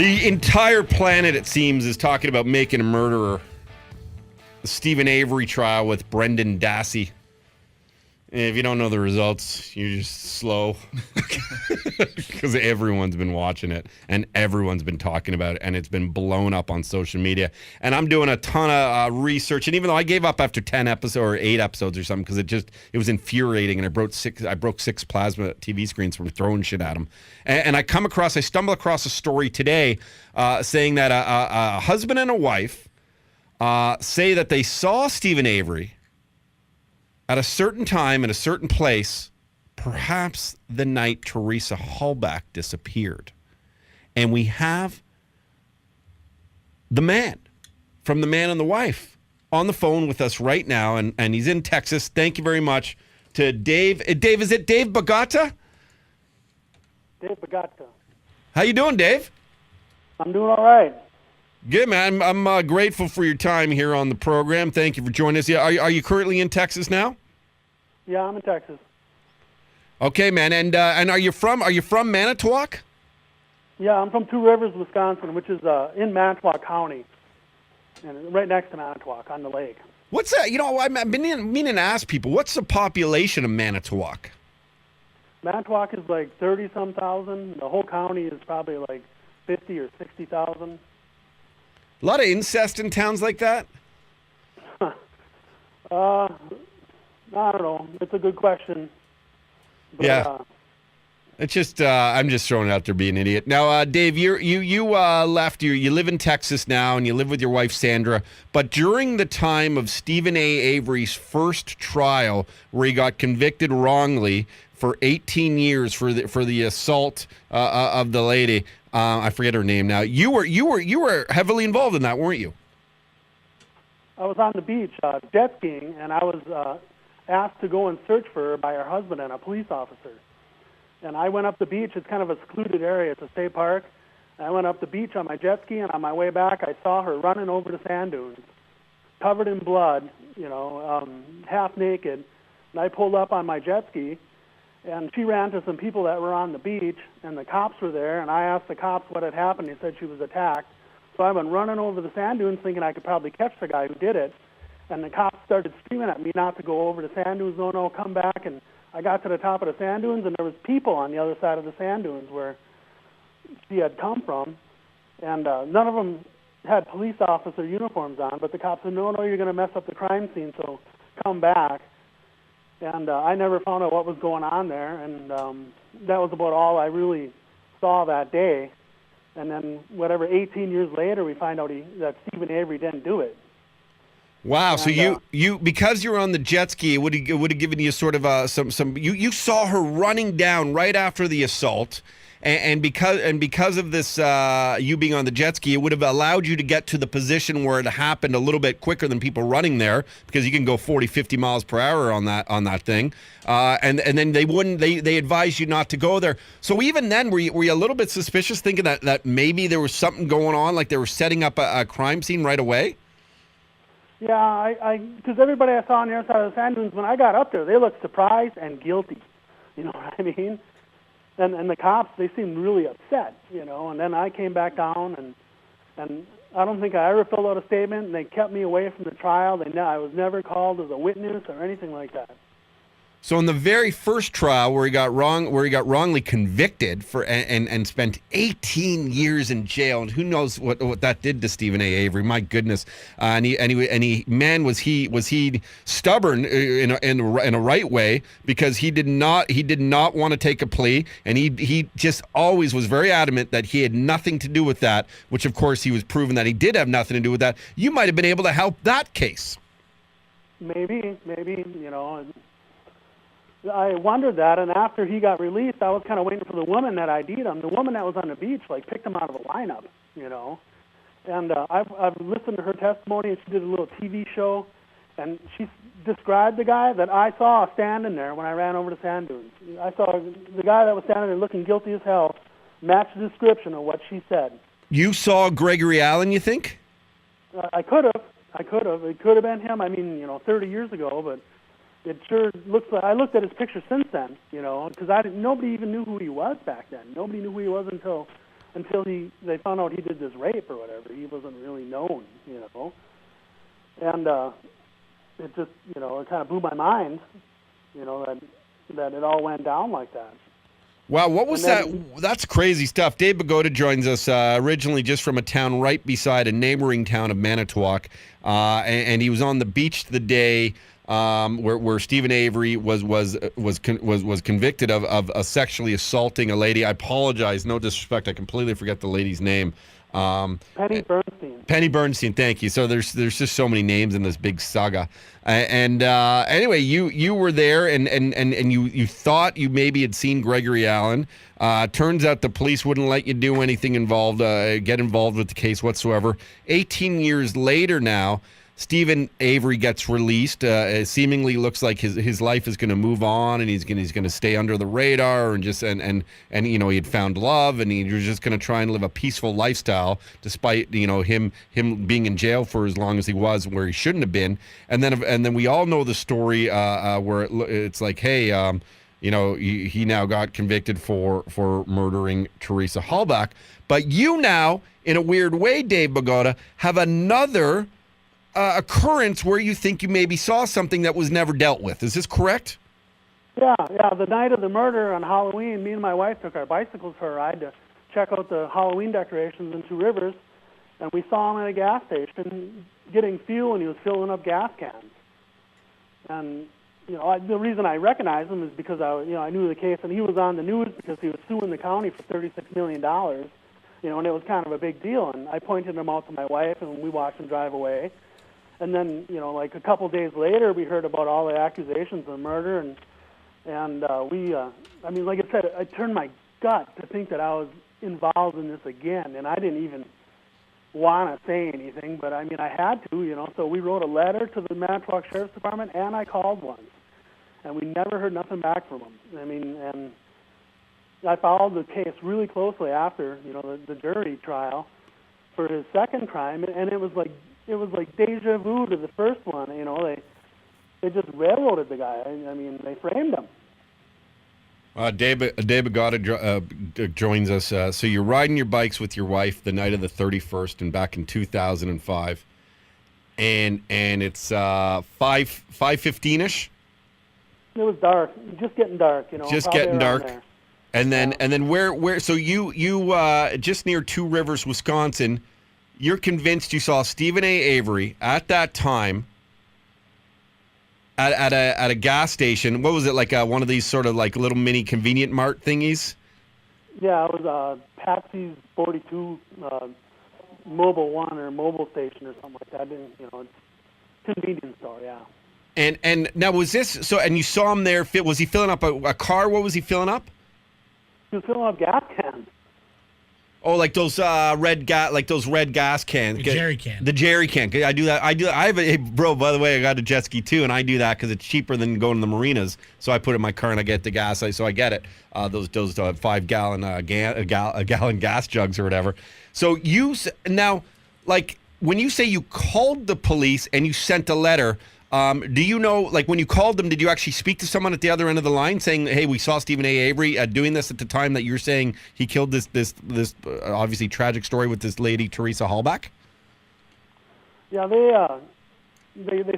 The entire planet, it seems, is talking about making a murderer. The Steven Avery trial with Brendan Dassey. And if you don't know the results, you're just slow. Because everyone's been watching it and everyone's been talking about it and it's been blown up on social media. And I'm doing a ton of research. And even though I gave up after 10 episodes or 8 episodes or something because it was infuriating and I broke 6 plasma TV screens from throwing shit at them. And I stumble across a story today saying that a husband and a wife say that they saw Steven Avery at a certain time in a certain place, perhaps the night Teresa Hallback disappeared. And we have the man from The Man and the Wife on the phone with us right now, and he's in Texas. Thank you very much to Dave. Dave, is it Dave Begotka? Dave Begotka. How you doing, Dave? I'm doing all right. Good, man. I'm grateful for your time here on the program. Thank you for joining us. Yeah, are you currently in Texas now? Yeah, I'm in Texas. Okay, man. And are you from Manitowoc? Yeah, I'm from Two Rivers, Wisconsin, which is in Manitowoc County, and right next to Manitowoc on the lake. What's that? I've been meaning to ask people, what's the population of Manitowoc? Manitowoc is like 30-some thousand. The whole county is probably like 50 or 60,000. A lot of incest in towns like that? I don't know. It's a good question. But, yeah. It's just I'm just throwing it out there being an idiot. Now, Dave, you left. You live in Texas now, and you live with your wife Sandra. But during the time of Steven A. Avery's first trial, where he got convicted wrongly for 18 years for the assault of the lady, I forget her name now. You were heavily involved in that, weren't you? I was on the beach jet skiing, and I was asked to go and search for her by her husband and a police officer. And I went up the beach. It's kind of a secluded area. It's a state park. I went up the beach on my jet ski, and on my way back, I saw her running over the sand dunes, covered in blood, half naked. And I pulled up on my jet ski, and she ran to some people that were on the beach, and the cops were there, and I asked the cops what had happened. They said she was attacked. So I went running over the sand dunes thinking I could probably catch the guy who did it. And the cops started screaming at me not to go over the sand dunes. No, come back. And I got to the top of the sand dunes, and there was people on the other side of the sand dunes where she had come from. And none of them had police officer uniforms on, but the cops said, no, you're going to mess up the crime scene, so come back. And I never found out what was going on there, and that was about all I really saw that day. And then, 18 years later, we find out that Steven Avery didn't do it. Wow! And, so you because you were on the jet ski, it would have given you sort of some. You saw her running down right after the assault, and because of this, you being on the jet ski, it would have allowed you to get to the position where it happened a little bit quicker than people running there, because you can go 40, 50 miles per hour on that thing, and then they advised you not to go there. So even then, were you a little bit suspicious, thinking that maybe there was something going on, like they were setting up a crime scene right away? Yeah, because everybody I saw on the other side of the sand dunes, when I got up there, they looked surprised and guilty. You know what I mean? And the cops, they seemed really upset, And then I came back down, and I don't think I ever filled out a statement, and they kept me away from the trial. I was never called as a witness or anything like that. So in the very first trial where he got wrongly convicted for and spent 18 years in jail, and who knows what that did to Steven A. Avery? My goodness! And was he stubborn in a right way, because he did not want to take a plea, and he just always was very adamant that he had nothing to do with that. Which of course he was proven that he did have nothing to do with that. You might have been able to help that case. Maybe. I wondered that, and after he got released, I was kind of waiting for the woman that ID'd him. The woman that was on the beach, picked him out of the lineup, And I've listened to her testimony, and she did a little TV show, and she described the guy that I saw standing there when I ran over the sand dunes. I saw the guy that was standing there looking guilty as hell, matched the description of what she said. You saw Gregory Allen, you think? I could have. It could have been him. 30 years ago, but it sure looks like. I looked at his picture since then, because nobody even knew who he was back then. Nobody knew who he was until until they found out he did this rape or whatever. He wasn't really known, and it just it kind of blew my mind, that it all went down like that. Wow, what was that? That's crazy stuff. Dave Begotka joins us originally just from a town right beside a neighboring town of Manitowoc, and he was on the beach the day where Steven Avery was convicted of sexually assaulting a lady. I apologize, no disrespect. I completely forget the lady's name. Penny Bernstein. Penny Bernstein, thank you. So there's just so many names in this big saga. Anyway, you were there and you thought you maybe had seen Gregory Allen. Turns out the police wouldn't let you do anything get involved with the case whatsoever. 18 years later now, Steven Avery gets released. It seemingly looks like his life is going to move on, and he's going to stay under the radar, and he had found love, and he was just going to try and live a peaceful lifestyle, despite him being in jail for as long as he was, where he shouldn't have been. And then we all know the story where it's like, hey, he now got convicted for murdering Teresa Halbach. But you now, in a weird way, Dave Begotka, have another occurrence where you think you maybe saw something that was never dealt with. Is this correct? Yeah. The night of the murder on Halloween, me and my wife took our bicycles for a ride to check out the Halloween decorations in Two Rivers, and we saw him at a gas station getting fuel, and he was filling up gas cans. And the reason I recognized him is because I knew the case, and he was on the news because he was suing the county for $36 million. And it was kind of a big deal. And I pointed him out to my wife, and we watched him drive away. And then, like a couple days later, we heard about all the accusations of murder, and like I said, I turned my gut to think that I was involved in this again, and I didn't even want to say anything, but I had to, so we wrote a letter to the Manitowoc Sheriff's Department, and I called once, and we never heard nothing back from them. And I followed the case really closely after, the jury trial for his second crime, and it was like deja vu to the first one. They just railroaded the guy. They framed him. Dave Begotka joins us. So you're riding your bikes with your wife the night of the 31st, and back in 2005, and it's 5:15ish. It was dark, just getting dark. Just getting dark. There. And then where? So you just near Two Rivers, Wisconsin. You're convinced you saw Steven A. Avery at that time at a gas station. What was it, like one of these sort of like little mini convenient mart thingies? Yeah, it was Patsy's 42 Mobile One or Mobile Station or something like that. Convenience store, yeah. And now was this so? And you saw him there. Was he filling up a car? What was he filling up? He was filling up gas cans. Oh, like those red gas cans. The jerry can. The jerry can. I do that. I have a hey, bro. By the way, I got a jet ski too, and I do that because it's cheaper than going to the marinas. So I put it in my car and I get the gas. So I get it. Those 5-gallon gallon gas jugs or whatever. So now, like when you say you called the police and you sent a letter. Do you know, like when you called them, did you actually speak to someone at the other end of the line saying, hey, we saw Steven A. Avery doing this at the time that you're saying he killed this obviously tragic story with this lady, Teresa Halbach? Yeah, they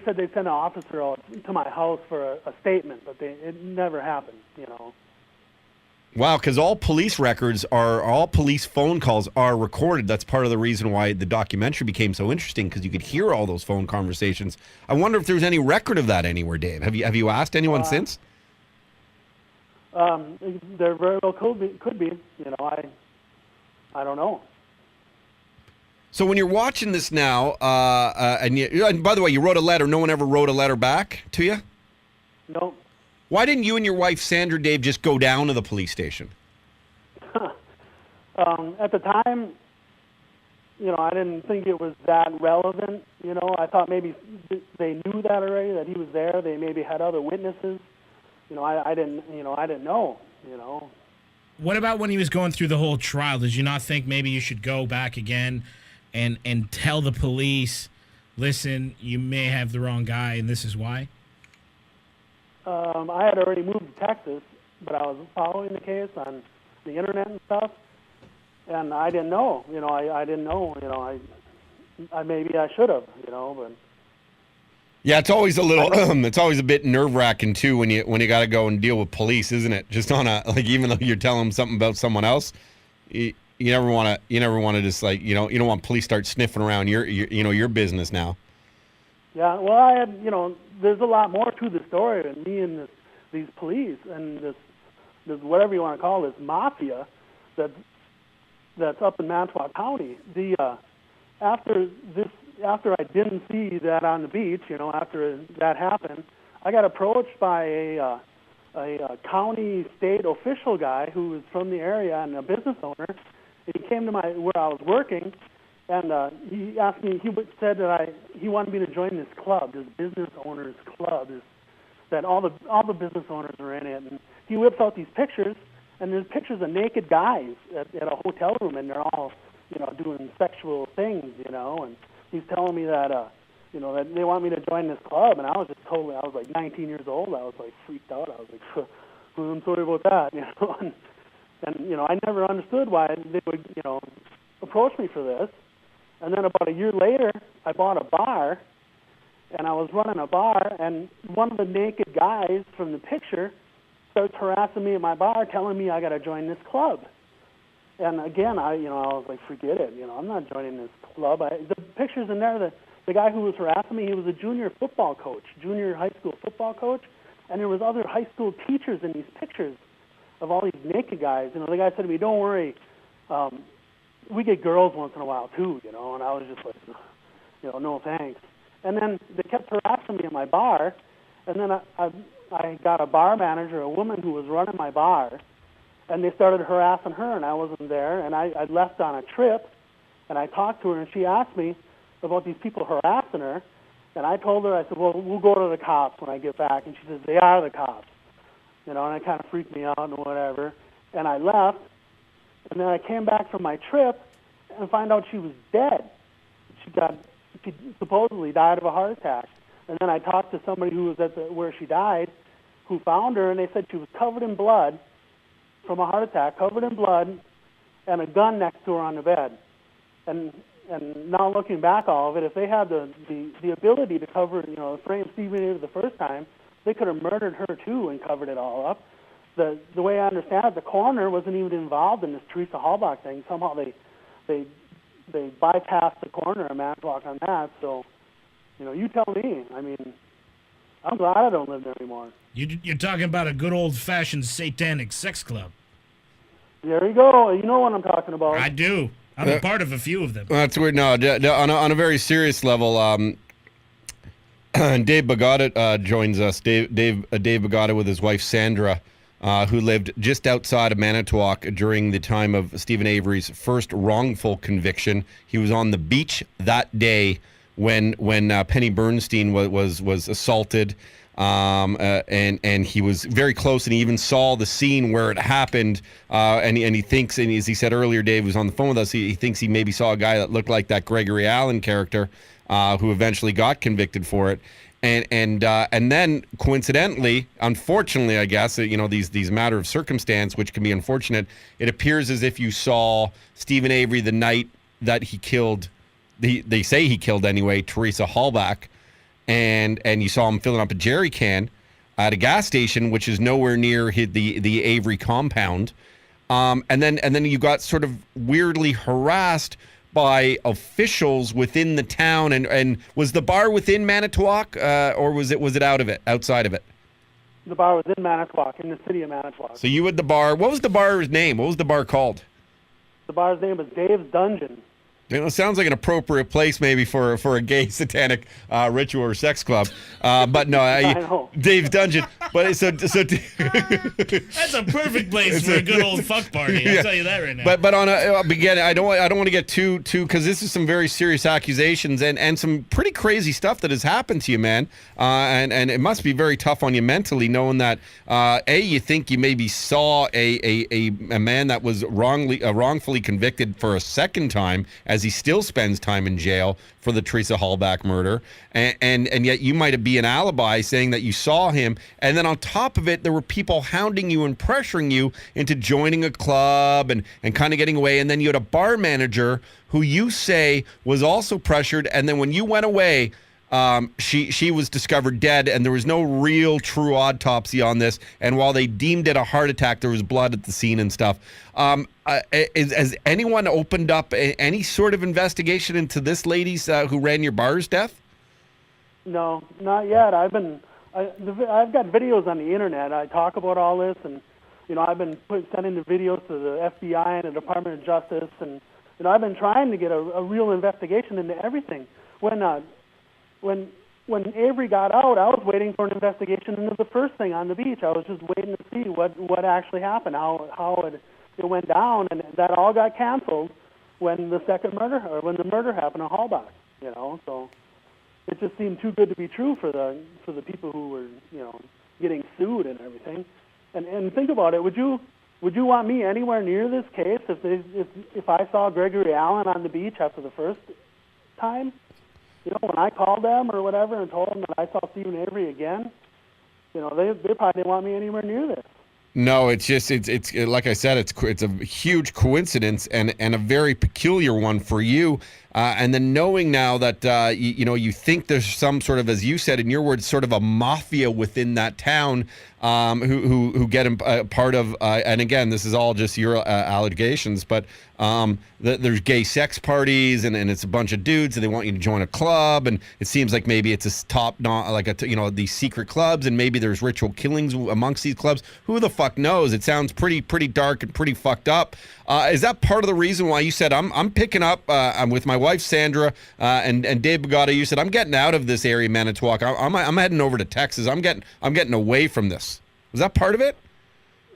said they'd send an officer out to my house for a statement, but it never happened, Wow, because all police phone calls are recorded. That's part of the reason why the documentary became so interesting, because you could hear all those phone conversations. I wonder if there's any record of that anywhere, Dave. Have you asked anyone since? There very well could be. I don't know. So when you're watching this now, and by the way, you wrote a letter. No one ever wrote a letter back to you? No. Why didn't you and your wife, Sandra, Dave, just go down to the police station? At the time, I didn't think it was that relevant. I thought maybe they knew that already, that he was there. They maybe had other witnesses. I didn't know. What about when he was going through the whole trial? Did you not think maybe you should go back again and tell the police, listen, you may have the wrong guy, and this is why? I had already moved to Texas, but I was following the case on the internet and stuff. and I didn't know. I didn't know. I maybe I should have. But Yeah, it's always a little, it's always a bit nerve wracking too when you got to go and deal with police, isn't it? Just on a even though you're telling them something about someone else, you never want to just you don't want police start sniffing around your business now. Yeah, well, I had there's a lot more to the story than me and these police and this whatever you want to call this mafia that's up in Manitowoc County. After I didn't see that on the beach, after that happened, I got approached by a county state official guy who was from the area and a business owner. And he came to where I was working, and he asked me. He said that he wanted me to join this club, this business owners club, that all the business owners are in it. And he whips out these pictures, and there's pictures of naked guys at a hotel room, and they're all doing sexual things, and he's telling me that, that they want me to join this club, and I was like 19 years old. I was like freaked out. I was like, I'm sorry about that, and I never understood why they would, approach me for this. And then about a year later, I bought a bar, and I was running a bar, and one of the naked guys from the picture starts harassing me at my bar, telling me I got to join this club. And again, I was like, forget it. I'm not joining this club. The pictures in there, the guy who was harassing me, he was a junior high school football coach, and there was other high school teachers in these pictures of all these naked guys. The guy said to me, don't worry, we get girls once in a while too, and I was just like, no thanks. And then they kept harassing me at my bar, and then I got a bar manager, a woman who was running my bar, and they started harassing her, and I wasn't there, and I left on a trip, and I talked to her, and she asked me about these people harassing her, and I told her, I said, well, we'll go to the cops when I get back, and she says, they are the cops, and it kind of freaked me out and whatever, and I left, and then I came back from my trip and find out she was dead. She supposedly died of a heart attack, and then I talked to somebody who was where she died, who found her, and they said she was covered in blood, from a heart attack, covered in blood, and a gun next to her on the bed. And now looking back all of it, if they had the ability to cover, frame Steven Avery the first time, they could have murdered her too and covered it all up. The way I understand it, the coroner wasn't even involved in this Teresa Hallbach thing. Somehow they bypassed the coroner in Manitowoc on that. So, you tell me. I mean, I'm glad I don't live there anymore. You're talking about a good old-fashioned satanic sex club. There you go. You know what I'm talking about. I do. I'm a part of a few of them. That's weird. No, on a very serious level, Dave Begotka joins us. Dave Begotka with his wife Sandra, who lived just outside of Manitowoc during the time of Steven Avery's first wrongful conviction. He was on the beach that day when Penny Bernstein was assaulted. And he was very close, and he even saw the scene where it happened. And he thinks, and as he said earlier, Dave was on the phone with us. He thinks he maybe saw a guy that looked like that Gregory Allen character, who eventually got convicted for it. And then coincidentally, unfortunately, I guess, these matter of circumstance, which can be unfortunate. It appears as if you saw Steven Avery the night that he killed. They say he killed anyway, Teresa Hallbach. And you saw him filling up a jerry can at a gas station, which is nowhere near the Avery compound. And then you got sort of weirdly harassed by officials within the town. And was the bar within Manitowoc, or was it outside of it? The bar was in Manitowoc, in the city of Manitowoc. So you at the bar. What was the bar's name? What was the bar called? The bar's name was Dave's Dungeon. It sounds like an appropriate place maybe for a gay satanic ritual or sex club, but no, I know. Dave's Dungeon. But so that's a perfect place for a good old fuck party. I'll tell you that right now. But on again, I don't want to get too because this is some very serious accusations and some pretty crazy stuff that has happened to you, man. And it must be very tough on you mentally, knowing that you think you maybe saw a man that was wrongfully convicted for a second time as as he still spends time in jail for the Teresa Hallback murder. And yet you might be an alibi saying that you saw him. And then on top of it, there were people hounding you and pressuring you into joining a club and kind of getting away. And then you had a bar manager who you say was also pressured. And then when you went away, she was discovered dead, and there was no real true autopsy on this. And while they deemed it a heart attack, there was blood at the scene and stuff. Has anyone opened up any sort of investigation into this lady's who ran your bar's death? No, not yet. I've got videos on the internet. I talk about all this, and I've been sending the videos to the FBI and the Department of Justice, and I've been trying to get a real investigation into everything. When Avery got out, I was waiting for an investigation into the first thing on the beach. I was just waiting to see what actually happened, how it went down, and that all got canceled when the murder happened on Hallback. So it just seemed too good to be true for the people who were getting sued and everything. And think about it. Would you want me anywhere near this case if I saw Gregory Allen on the beach after the first time? When I called them or whatever and told them that I saw Steven Avery again, they probably didn't want me anywhere near this. No, it's like I said, it's a huge coincidence and a very peculiar one for you. And then knowing now that you think there's some sort of, as you said in your words, sort of a mafia within that town who get a part of. And again, this is all just your allegations, but there's gay sex parties and it's a bunch of dudes and they want you to join a club, and it seems like maybe it's a top these secret clubs, and maybe there's ritual killings amongst these clubs. Who the fuck knows? It sounds pretty dark and pretty fucked up. Is that part of the reason why you said I'm picking up? I'm with my wife Sandra and Dave Begotka. You said I'm getting out of this area, Manitowoc. I'm heading over to Texas. I'm getting away from this. Was that part of it?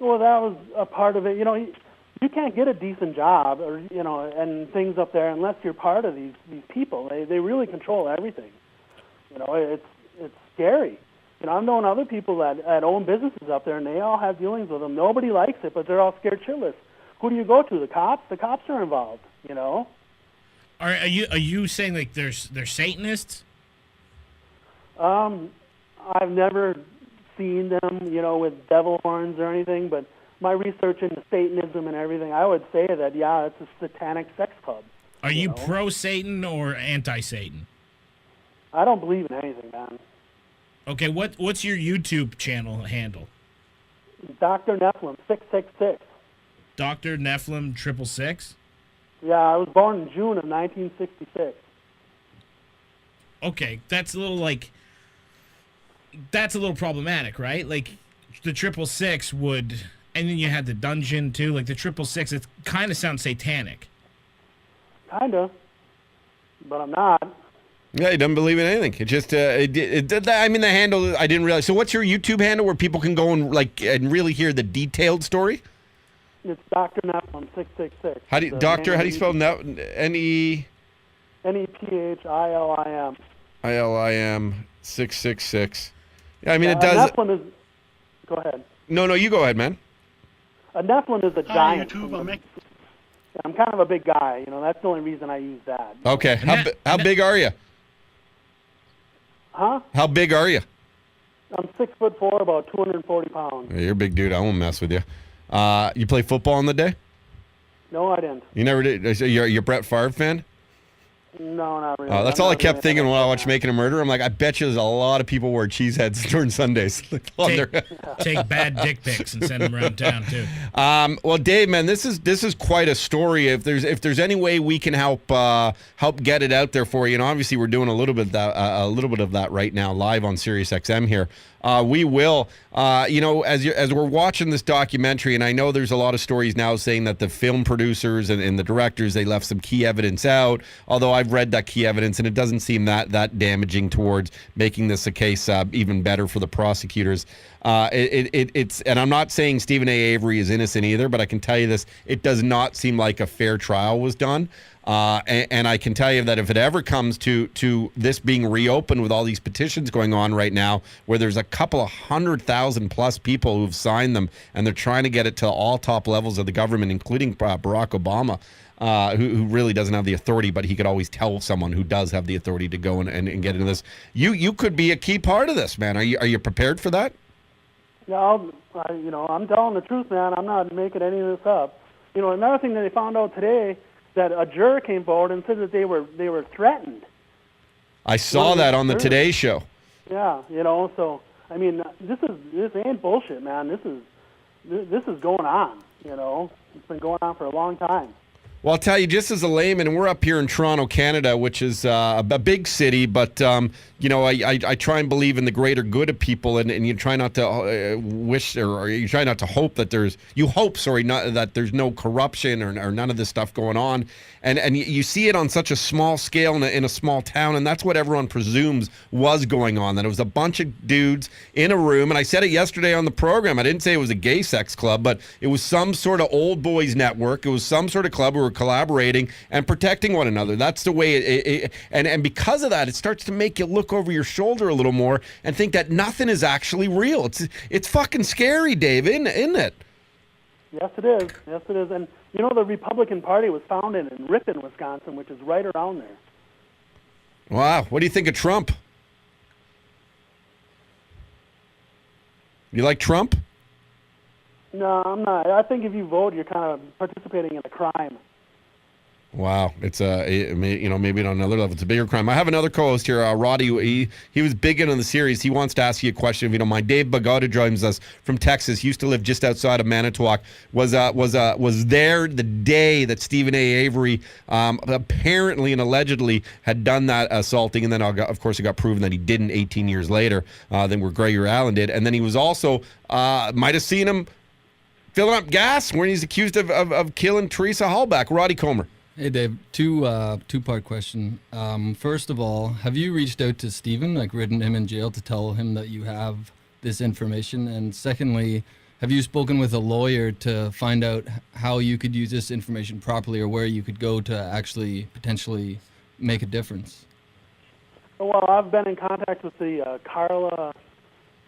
Well, that was a part of it. You can't get a decent job or and things up there unless you're part of these people. They really control everything. It's scary. I've known other people that own businesses up there, and they all have dealings with them. Nobody likes it, but they're all scared shitless. Who do you go to? The cops? The cops are involved. Are you saying like they're Satanists? I've never seen them, with devil horns or anything, but my research into Satanism and everything, I would say that, yeah, it's a satanic sex club. Are you pro-Satan or anti-Satan? I don't believe in anything, man. Okay, what's your YouTube channel handle? Dr. Nephilim 666. Dr. Nephilim 666? Yeah, I was born in June of 1966. Okay, that's a little problematic, right? Like the 666 would, and then you had the dungeon too. Like the 666, it kind of sounds satanic. Kinda, but I'm not. Yeah, he doesn't believe in anything. It just, the handle, I didn't realize. So what's your YouTube handle where people can go and really hear the detailed story? It's Dr. Nephilim 666. How do you spell Nephilim? Nephilim. ILIM 666. Yeah, it does. Nephilim is. Go ahead. No, you go ahead, man. A Nephilim is a giant. YouTube, I'm kind of a big guy. That's the only reason I use that. Okay. How big are you? Huh? How big are you? I'm 6'4", about 240 pounds. You're a big dude. I won't mess with you. You play football in the day? No, I didn't. You never did? You're a Brett Favre fan? No, not really. That's all I kept thinking when I watched Making a Murderer. I'm like, I bet you there's a lot of people wear cheese heads during Sundays. Take bad dick pics and send them around town too. Well, Dave, man, this is quite a story. If there's any way we can help get it out there for you, and obviously we're doing a little bit of that right now live on Sirius XM here. We will, as we're watching this documentary, and I know there's a lot of stories now saying that the film producers and the directors, they left some key evidence out, although I've read that key evidence and it doesn't seem that damaging towards making this a case even better for the prosecutors. It's and I'm not saying Steven A. Avery is innocent either, but I can tell you this, it does not seem like a fair trial was done. And I can tell you that if it ever comes to this being reopened with all these petitions going on right now, where there's a couple of 100,000 plus people who've signed them, and they're trying to get it to all top levels of the government, including Barack Obama, who really doesn't have the authority, but he could always tell someone who does have the authority to go and get into this. You could be a key part of this, man. Are you prepared for that? Yeah, I'm telling the truth, man. I'm not making any of this up. Another thing that they found out today, that a juror came forward and said that they were threatened. I saw that on the Today Show. Yeah, so I mean, this ain't bullshit, man. This is going on. It's been going on for a long time. Well, I'll tell you, just as a layman, and we're up here in Toronto, Canada, which is a big city, but, I try and believe in the greater good of people, and you try not to wish, or you try not to hope that that there's no corruption or none of this stuff going on. And you see it on such a small scale in a small town, and that's what everyone presumes was going on, that it was a bunch of dudes in a room. And I said it yesterday on the program. I didn't say it was a gay sex club, but it was some sort of old boys network. It was some sort of club who were collaborating and protecting one another. That's the way and because of that, it starts to make you look over your shoulder a little more and think that nothing is actually real. It's fucking scary, Dave, isn't it? Yes, it is. Yes, it is. And the Republican Party was founded in Ripon, Wisconsin, which is right around there. Wow. What do you think of Trump? You like Trump? No, I'm not. I think if you vote, you're kind of participating in a crime. Wow, it's maybe on another level, it's a bigger crime. I have another co-host here, Roddy. He was big in on the series. He wants to ask you a question, if you don't mind. Dave Begotka joins us from Texas. He used to live just outside of Manitowoc. Was there the day that Steven Avery apparently and allegedly had done that assaulting, and then of course it got proven that he didn't 18 years later. Then where Gregor Allen did, and then he was also might have seen him filling up gas when he's accused of killing Teresa Hallback. Roddy Comer. Hey Dave, two-part question. First of all, have you reached out to Steven, written him in jail to tell him that you have this information? And secondly, have you spoken with a lawyer to find out how you could use this information properly, or where you could go to actually potentially make a difference? Well, I've been in contact with the Carla,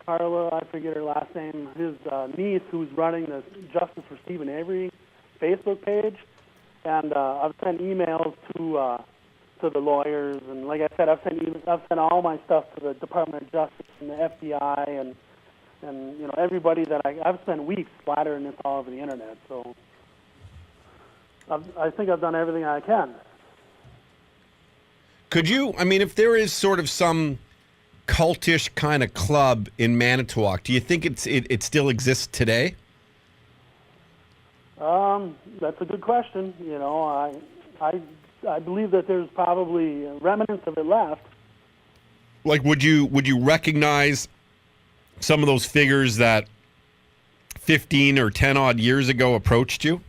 I forget her last name, his niece, who's running the Justice for Steven Avery Facebook page. And I've sent emails to the lawyers, and like I said, I've sent all my stuff to the Department of Justice and the FBI, and everybody that I've spent weeks splattering this all over the internet. So I think I've done everything I can. Could you? I mean, if there is sort of some cultish kind of club in Manitowoc, do you think it still exists today? That's a good question. I believe that there's probably remnants of it left. Like, would you recognize some of those figures that 15 or 10 odd years ago approached you?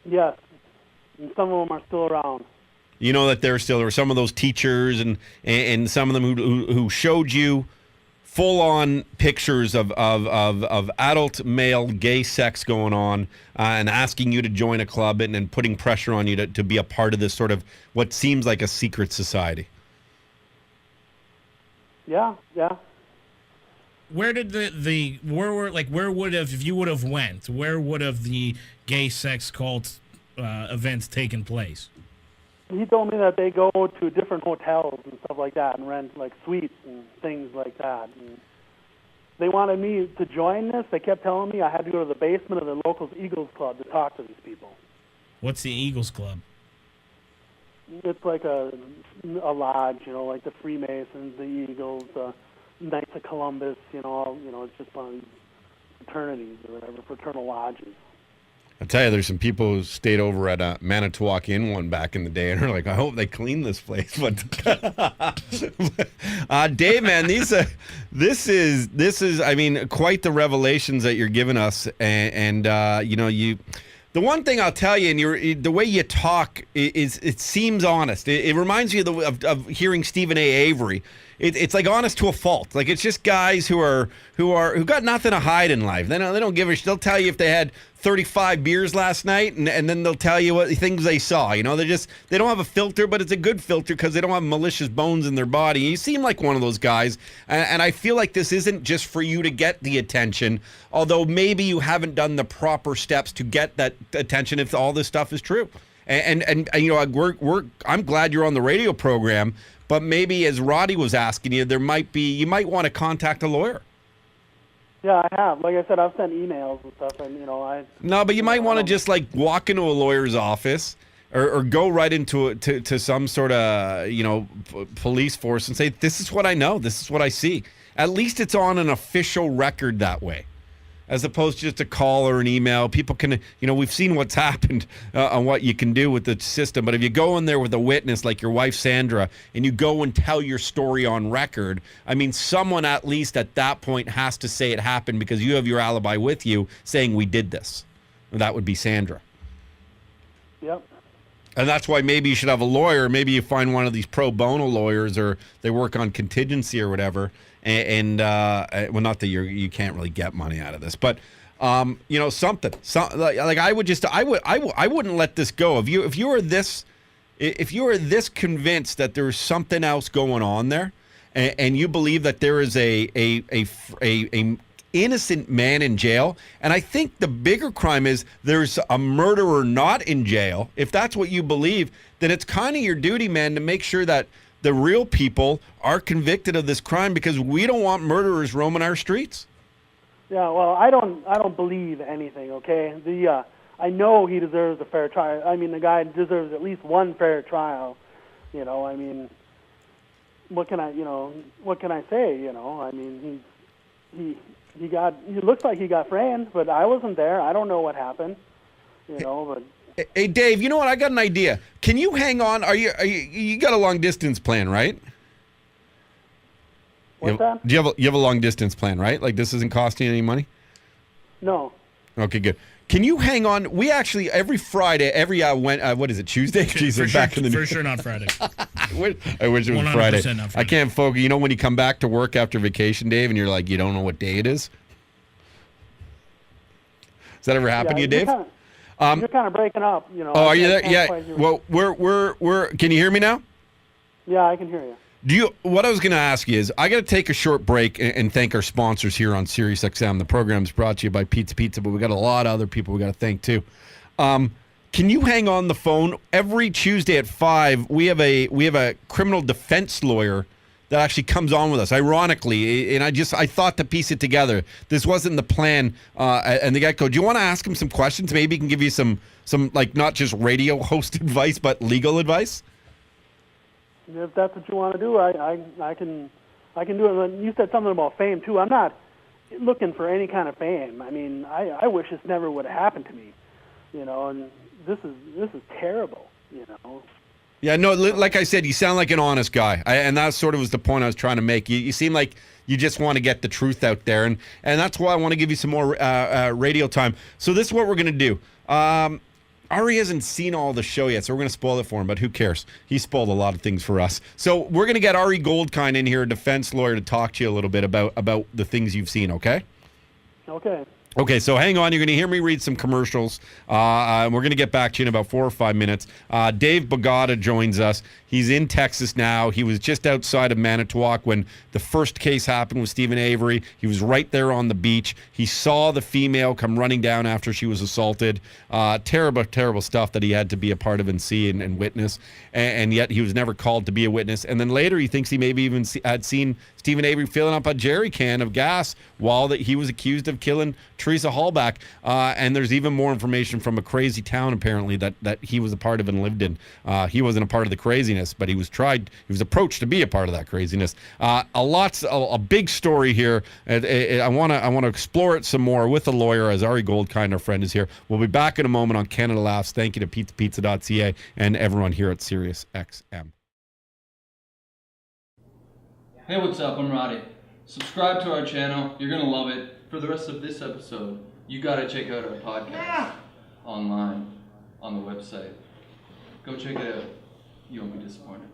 Yes, and some of them are still around. You know that there were some of those teachers and some of them who showed you full-on pictures of adult male gay sex going on and asking you to join a club and putting pressure on you to be a part of this sort of what seems like a secret society. Yeah. Where did where would have, if you would have went, where would have the gay sex cult events taken place? He told me that they go to different hotels and stuff like that and rent suites and things like that. And they wanted me to join this. They kept telling me I had to go to the basement of the local Eagles Club to talk to these people. What's the Eagles Club? It's like a lodge, like the Freemasons, the Eagles, the Knights of Columbus. It's just one of these fraternities or whatever, fraternal lodges. I tell you, there's some people who stayed over at Manitowoc Inn one back in the day, and are like, I hope they clean this place. But Dave, man, this is, I mean, quite the revelations that you're giving us, and the one thing I'll tell you, and the way you talk is it seems honest. It reminds me of hearing Steven Avery. It's like honest to a fault. Like, it's just guys who got nothing to hide in life. They don't give a shit. They'll tell you if they had 35 beers last night, and then they'll tell you what things they saw. They don't have a filter, but it's a good filter because they don't have malicious bones in their body. You seem like one of those guys, and I feel like this isn't just for you to get the attention, although maybe you haven't done the proper steps to get that attention if all this stuff is true. And you know, I'm glad you're on the radio program, but maybe as Roddy was asking you, you might want to contact a lawyer. Yeah, I have. Like I said, I've sent emails and stuff, and No, but you might want to just like walk into a lawyer's office or go right into to some sort of police force and say, this is what I know, this is what I see. At least it's on an official record that way, as opposed to just a call or an email. People can, we've seen what's happened on what you can do with the system. But if you go in there with a witness like your wife, Sandra, and you go and tell your story on record, I mean, someone at least at that point has to say it happened because you have your alibi with you saying we did this. And that would be Sandra. Yep. And that's why maybe you should have a lawyer. Maybe you find one of these pro bono lawyers, or they work on contingency or whatever. And well, not that you can't really get money out of this, but something. Like I wouldn't let this go. If you are this convinced that there's something else going on there, and you believe that there is a innocent man in jail, and I think the bigger crime is there's a murderer not in jail. If that's what you believe, then it's kind of your duty, man, to make sure that the real people are convicted of this crime, because we don't want murderers roaming our streets. Yeah, well, I don't believe anything. Okay, I know he deserves a fair trial. I mean, the guy deserves at least one fair trial. I mean, what can I say? I mean, he looks like he got framed, but I wasn't there. I don't know what happened. But. Hey, Dave, you know what? I got an idea. Can you hang on? You got a long distance plan, right? What's that? You have a long distance plan, right? Like this isn't costing you any money? No. Okay, good. Can you hang on? We actually every Friday, what is it, Tuesday? Jesus, sure, back in the for sure not Friday. I wish it was Friday. Not Friday. I can't focus. You know when you come back to work after vacation, Dave, and you're like, you don't know what day it is? Does that ever happen to you, Dave? You're kind of breaking up, Oh, are you there? Yeah. Well, we're. Can you hear me now? Yeah, I can hear you. What I was going to ask you is, I got to take a short break and thank our sponsors here on Sirius XM. The program is brought to you by Pizza, but we got a lot of other people we got to thank too. Can you hang on the phone? Every Tuesday at 5, we have a criminal defense lawyer that actually comes on with us, ironically, and I thought to piece it together. This wasn't the plan, and the guy goes, do you want to ask him some questions? Maybe he can give you some like not just radio host advice, but legal advice? If that's what you want to do, I can do it. You said something about fame, too. I'm not looking for any kind of fame. I mean, I wish this never would have happened to me, and this is terrible, Yeah, no, like I said, you sound like an honest guy, and that sort of was the point I was trying to make. You seem like you just want to get the truth out there, and that's why I want to give you some more radio time. So this is what we're going to do. Ari hasn't seen all the show yet, so we're going to spoil it for him, but who cares? He spoiled a lot of things for us. So we're going to get Ari Goldkind in here, a defense lawyer, to talk to you a little bit about the things you've seen, okay? Okay. Okay, so hang on. You're going to hear me read some commercials. We're going to get back to you in about 4 or 5 minutes. Dave Begotka joins us. He's in Texas now. He was just outside of Manitowoc when the first case happened with Steven Avery. He was right there on the beach. He saw the female come running down after she was assaulted. Terrible, terrible stuff that he had to be a part of and see and witness. And yet he was never called to be a witness. And then later he thinks he maybe even had seen Steven Avery filling up a jerry can of gas while he was accused of killing Teresa Hallback. And there's even more information from a crazy town, apparently, that he was a part of and lived in. He wasn't a part of the craziness, but he was approached to be a part of that craziness. A big story here. I want to explore it some more with a lawyer, as Ari Goldkind, our friend, is here. We'll be back in a moment on Canada Laughs. Thank you to pizzapizza.ca and everyone here at Sirius XM. Hey, what's up? I'm Roddy. Subscribe to our channel. You're going to love it. For the rest of this episode, you got to check out our podcast online on the website. Go check it out. You won't be disappointed.